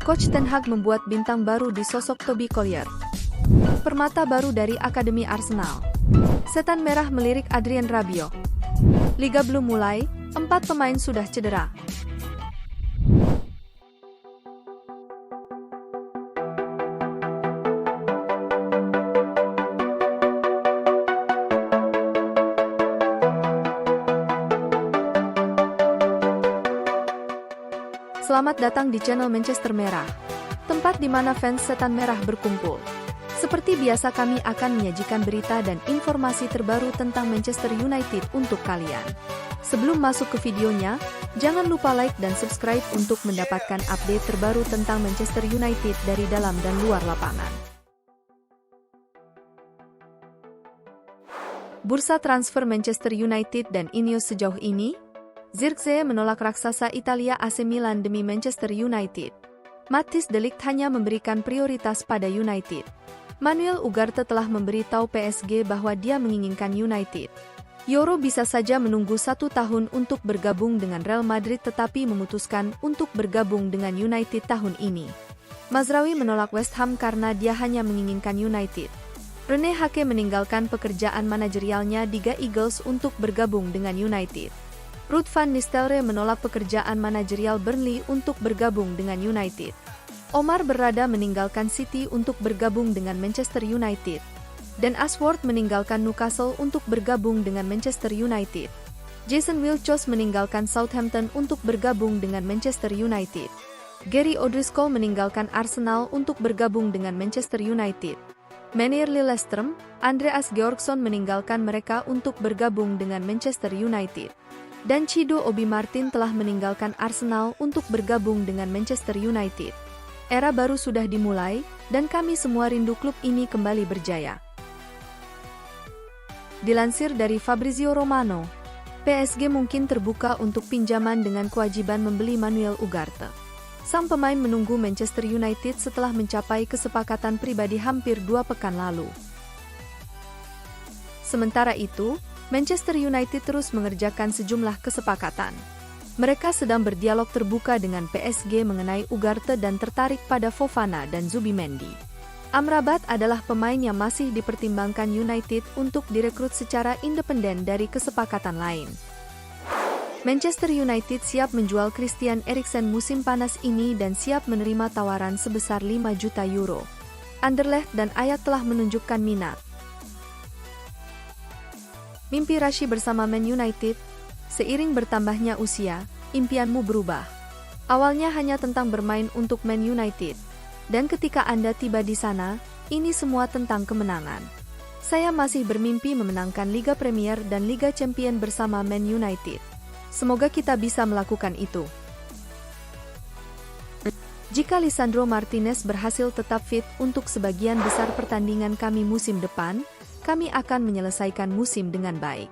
Coach Ten Hag membuat bintang baru di sosok Toby Collier. Permata baru dari Akademi Arsenal. Setan Merah melirik Adrien Rabiot. Liga belum mulai, 4 pemain sudah cedera. Selamat datang di channel Manchester Merah, tempat di mana fans Setan Merah berkumpul. Seperti biasa kami akan menyajikan berita dan informasi terbaru tentang Manchester United untuk kalian. Sebelum masuk ke videonya, jangan lupa like dan subscribe untuk mendapatkan update terbaru tentang Manchester United dari dalam dan luar lapangan. Bursa transfer Manchester United dan Ineos sejauh ini. Zirkzee menolak raksasa Italia AC Milan demi Manchester United. Matthijs de Ligt hanya memberikan prioritas pada United. Manuel Ugarte telah memberitahu PSG bahwa dia menginginkan United. Yoro bisa saja menunggu 1 tahun untuk bergabung dengan Real Madrid tetapi memutuskan untuk bergabung dengan United tahun ini. Mazraoui menolak West Ham karena dia hanya menginginkan United. Rene Hake meninggalkan pekerjaan manajerialnya di Go Eagles untuk bergabung dengan United. Ruud van Nistelrooy menolak pekerjaan manajerial Burnley untuk bergabung dengan United. Omar Berrada meninggalkan City untuk bergabung dengan Manchester United. Dan Ashworth meninggalkan Newcastle untuk bergabung dengan Manchester United. Jason Wilshere meninggalkan Southampton untuk bergabung dengan Manchester United. Gary O'Driscoll meninggalkan Arsenal untuk bergabung dengan Manchester United. Menier Lillestrøm, Andreas Georgsson meninggalkan mereka untuk bergabung dengan Manchester United. Dan Chido Obi Martin telah meninggalkan Arsenal untuk bergabung dengan Manchester United. Era baru sudah dimulai, dan kami semua rindu klub ini kembali berjaya. Dilansir dari Fabrizio Romano, PSG mungkin terbuka untuk pinjaman dengan kewajiban membeli Manuel Ugarte. Sang pemain menunggu Manchester United setelah mencapai kesepakatan pribadi hampir 2 pekan lalu. Sementara itu, Manchester United terus mengerjakan sejumlah kesepakatan. Mereka sedang berdialog terbuka dengan PSG mengenai Ugarte dan tertarik pada Fofana dan Zubimendi. Amrabat adalah pemain yang masih dipertimbangkan United untuk direkrut secara independen dari kesepakatan lain. Manchester United siap menjual Christian Eriksen musim panas ini dan siap menerima tawaran sebesar 5 juta euro. Anderlecht dan Ajax telah menunjukkan minat. Mimpi Rashi bersama Man United. Seiring bertambahnya usia, impianmu berubah. Awalnya hanya tentang bermain untuk Man United. Dan ketika Anda tiba di sana, ini semua tentang kemenangan. Saya masih bermimpi memenangkan Liga Premier dan Liga Champion bersama Man United. Semoga kita bisa melakukan itu. Jika Lisandro Martinez berhasil tetap fit untuk sebagian besar pertandingan kami musim depan, kami akan menyelesaikan musim dengan baik.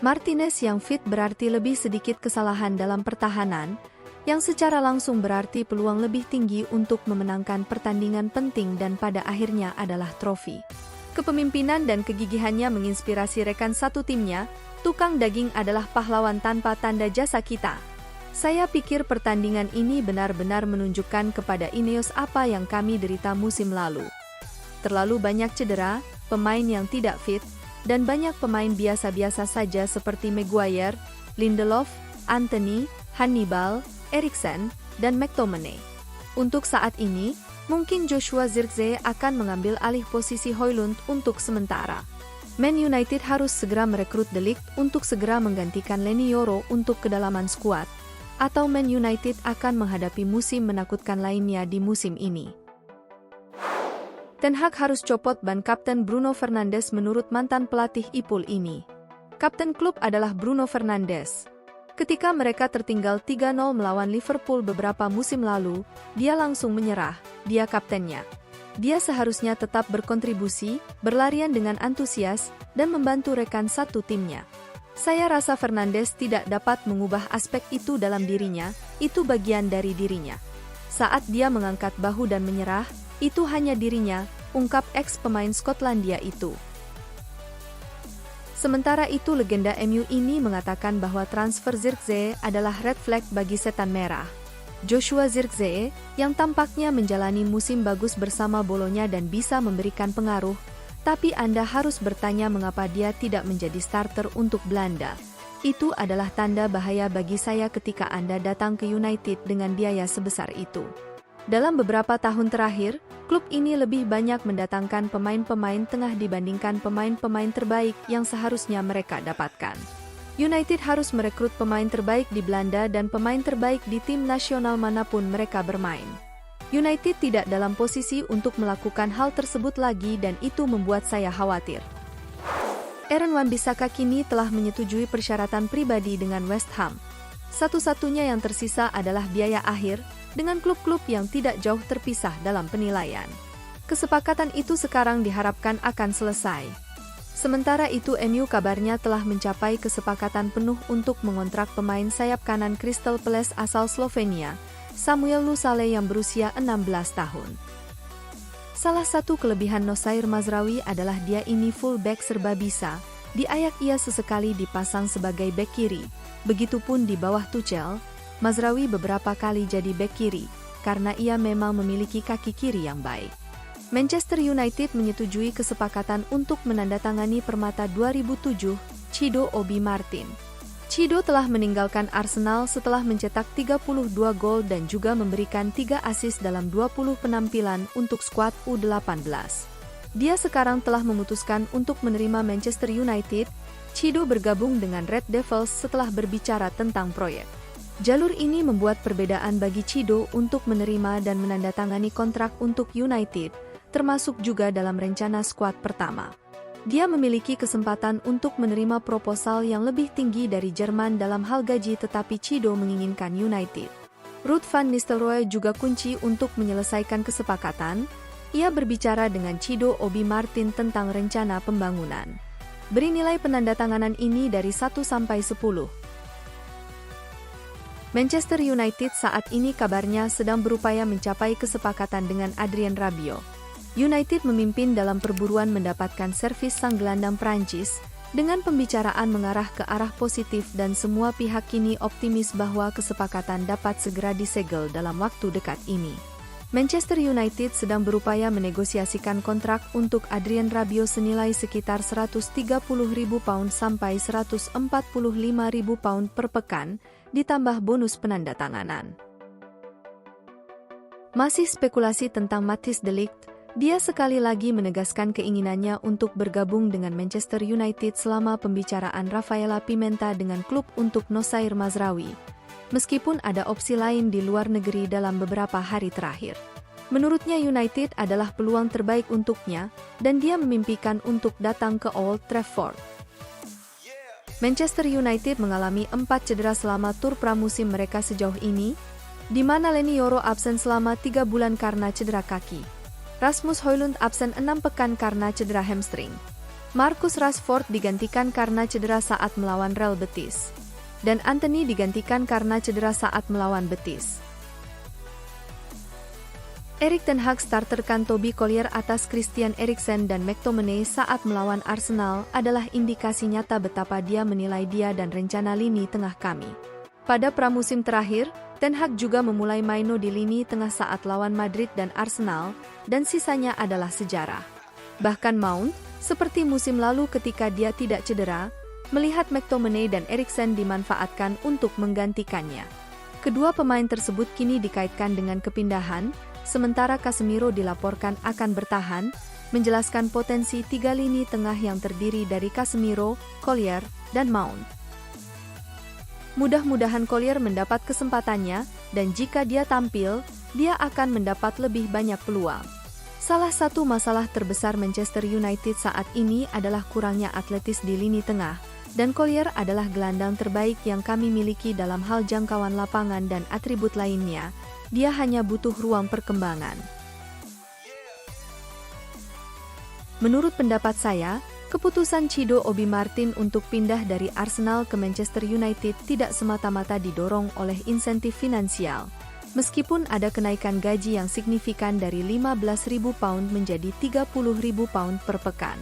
Martinez yang fit berarti lebih sedikit kesalahan dalam pertahanan, yang secara langsung berarti peluang lebih tinggi untuk memenangkan pertandingan penting dan pada akhirnya adalah trofi. Kepemimpinan dan kegigihannya menginspirasi rekan satu timnya. Tukang daging adalah pahlawan tanpa tanda jasa kita. Saya pikir pertandingan ini benar-benar menunjukkan kepada Ineos apa yang kami derita musim lalu. Terlalu banyak cedera, pemain yang tidak fit, dan banyak pemain biasa-biasa saja seperti Maguire, Lindelof, Antony, Hannibal, Eriksen, dan McTominay. Untuk saat ini, mungkin Joshua Zirkzee akan mengambil alih posisi Højlund untuk sementara. Man United harus segera merekrut De Ligt untuk segera menggantikan Leny Yoro untuk kedalaman skuad, atau Man United akan menghadapi musim menakutkan lainnya di musim ini. Ten Hag harus copot ban Kapten Bruno Fernandes menurut mantan pelatih Ipul ini. Kapten klub adalah Bruno Fernandes. Ketika mereka tertinggal 3-0 melawan Liverpool beberapa musim lalu, dia langsung menyerah, dia kaptennya. Dia seharusnya tetap berkontribusi, berlarian dengan antusias, dan membantu rekan satu timnya. Saya rasa Fernandes tidak dapat mengubah aspek itu dalam dirinya, itu bagian dari dirinya. Saat dia mengangkat bahu dan menyerah, itu hanya dirinya, ungkap ex-pemain Skotlandia itu. Sementara itu legenda MU ini mengatakan bahwa transfer Zirkzee adalah red flag bagi Setan Merah. Joshua Zirkzee, yang tampaknya menjalani musim bagus bersama Bolonya dan bisa memberikan pengaruh, tapi Anda harus bertanya mengapa dia tidak menjadi starter untuk Belanda. Itu adalah tanda bahaya bagi saya ketika Anda datang ke United dengan biaya sebesar itu. Dalam beberapa tahun terakhir, klub ini lebih banyak mendatangkan pemain-pemain tengah dibandingkan pemain-pemain terbaik yang seharusnya mereka dapatkan. United harus merekrut pemain terbaik di Belanda dan pemain terbaik di tim nasional manapun mereka bermain. United tidak dalam posisi untuk melakukan hal tersebut lagi dan itu membuat saya khawatir. Aaron Wan-Bissaka kini telah menyetujui persyaratan pribadi dengan West Ham. Satu-satunya yang tersisa adalah biaya akhir, dengan klub-klub yang tidak jauh terpisah dalam penilaian. Kesepakatan itu sekarang diharapkan akan selesai. Sementara itu MU kabarnya telah mencapai kesepakatan penuh untuk mengontrak pemain sayap kanan Crystal Palace asal Slovenia, Samuel Lusale yang berusia 16 tahun. Salah satu kelebihan Nosair Mazraoui adalah dia ini full back serba bisa, di Ajax ia sesekali dipasang sebagai back kiri, begitupun di bawah Tuchel, Mazraoui beberapa kali jadi back kiri, karena ia memang memiliki kaki kiri yang baik. Manchester United menyetujui kesepakatan untuk menandatangani permata 2007, Chido Obi Martin. Chido telah meninggalkan Arsenal setelah mencetak 32 gol dan juga memberikan 3 assist dalam 20 penampilan untuk skuad U18. Dia sekarang telah memutuskan untuk menerima Manchester United. Chido bergabung dengan Red Devils setelah berbicara tentang proyek. Jalur ini membuat perbedaan bagi Chido untuk menerima dan menandatangani kontrak untuk United, termasuk juga dalam rencana skuad pertama. Dia memiliki kesempatan untuk menerima proposal yang lebih tinggi dari Jerman dalam hal gaji tetapi Chido menginginkan United. Ruud van Nistelrooy juga kunci untuk menyelesaikan kesepakatan. Ia berbicara dengan Chido Obi Martin tentang rencana pembangunan. Beri nilai penandatanganan ini dari 1 sampai 10. Manchester United saat ini kabarnya sedang berupaya mencapai kesepakatan dengan Adrien Rabiot. United memimpin dalam perburuan mendapatkan servis sang gelandang Prancis, dengan pembicaraan mengarah ke arah positif dan semua pihak kini optimis bahwa kesepakatan dapat segera disegel dalam waktu dekat ini. Manchester United sedang berupaya menegosiasikan kontrak untuk Adrien Rabiot senilai sekitar £130.000 sampai £145.000 per pekan, ditambah bonus penandatanganan. Masih spekulasi tentang Matthijs de Ligt. Dia sekali lagi menegaskan keinginannya untuk bergabung dengan Manchester United selama pembicaraan Rafaela Pimenta dengan klub untuk Nosair Mazraoui, meskipun ada opsi lain di luar negeri dalam beberapa hari terakhir. Menurutnya United adalah peluang terbaik untuknya, dan dia memimpikan untuk datang ke Old Trafford. Manchester United mengalami 4 cedera selama tur pramusim mereka sejauh ini, di mana Leny Yoro absen selama 3 bulan karena cedera kaki. Rasmus Højlund absen 6 pekan karena cedera hamstring. Marcus Rashford digantikan karena cedera saat melawan Real Betis. Dan Antony digantikan karena cedera saat melawan Betis. Erik ten Hag starterkan Toby Collier atas Christian Eriksen dan McTominay saat melawan Arsenal adalah indikasi nyata betapa dia menilai dia dan rencana lini tengah kami. Pada pramusim terakhir, Ten Hag juga memulai Maino di lini tengah saat lawan Madrid dan Arsenal, dan sisanya adalah sejarah. Bahkan Mount, seperti musim lalu ketika dia tidak cedera, melihat McTominay dan Eriksen dimanfaatkan untuk menggantikannya. Kedua pemain tersebut kini dikaitkan dengan kepindahan, sementara Casemiro dilaporkan akan bertahan, menjelaskan potensi 3 lini tengah yang terdiri dari Casemiro, Collier, dan Mount. Mudah-mudahan Collier mendapat kesempatannya, dan jika dia tampil, dia akan mendapat lebih banyak peluang. Salah satu masalah terbesar Manchester United saat ini adalah kurangnya atletis di lini tengah, dan Collier adalah gelandang terbaik yang kami miliki dalam hal jangkauan lapangan dan atribut lainnya. Dia hanya butuh ruang perkembangan. Menurut pendapat saya, keputusan Chido Obi Martin untuk pindah dari Arsenal ke Manchester United tidak semata-mata didorong oleh insentif finansial. Meskipun ada kenaikan gaji yang signifikan dari £15.000 menjadi £30.000 per pekan.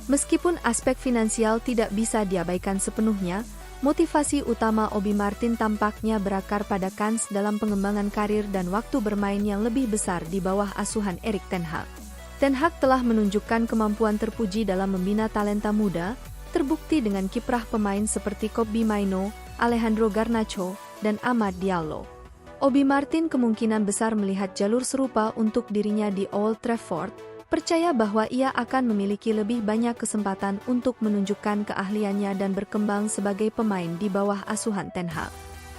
Meskipun aspek finansial tidak bisa diabaikan sepenuhnya, Motivasi utama Obi Martin tampaknya berakar pada kans dalam pengembangan karir dan waktu bermain yang lebih besar di bawah asuhan Erik ten Hag. Ten Hag telah menunjukkan kemampuan terpuji dalam membina talenta muda, terbukti dengan kiprah pemain seperti Kobbie Mainoo, Alejandro Garnacho, dan Amad Diallo. Obi Martin kemungkinan besar melihat jalur serupa untuk dirinya di Old Trafford, percaya bahwa ia akan memiliki lebih banyak kesempatan untuk menunjukkan keahliannya dan berkembang sebagai pemain di bawah asuhan Ten Hag.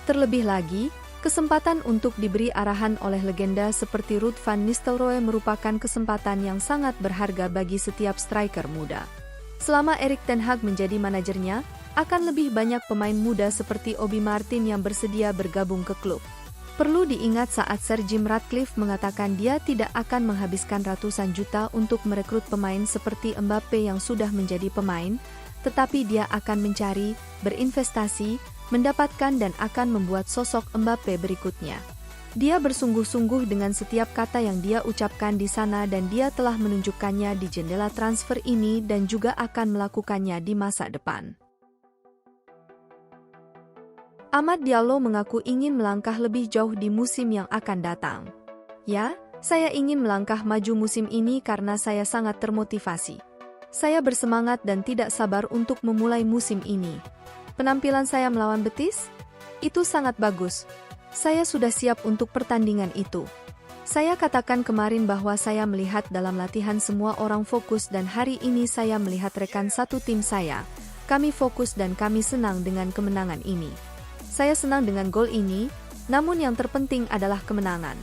Terlebih lagi, kesempatan untuk diberi arahan oleh legenda seperti Ruud van Nistelrooy merupakan kesempatan yang sangat berharga bagi setiap striker muda. Selama Erik ten Hag menjadi manajernya, akan lebih banyak pemain muda seperti Obi Martin yang bersedia bergabung ke klub. Perlu diingat saat Sir Jim Ratcliffe mengatakan dia tidak akan menghabiskan ratusan juta untuk merekrut pemain seperti Mbappe yang sudah menjadi pemain, tetapi dia akan mencari, berinvestasi, mendapatkan dan akan membuat sosok Mbappe berikutnya. Dia bersungguh-sungguh dengan setiap kata yang dia ucapkan di sana dan dia telah menunjukkannya di jendela transfer ini dan juga akan melakukannya di masa depan. Amad Diallo mengaku ingin melangkah lebih jauh di musim yang akan datang. Ya, saya ingin melangkah maju musim ini karena saya sangat termotivasi. Saya bersemangat dan tidak sabar untuk memulai musim ini. Penampilan saya melawan Betis? Itu sangat bagus. Saya sudah siap untuk pertandingan itu. Saya katakan kemarin bahwa saya melihat dalam latihan semua orang fokus dan hari ini saya melihat rekan satu tim saya. Kami fokus dan kami senang dengan kemenangan ini. Saya senang dengan gol ini, namun yang terpenting adalah kemenangan.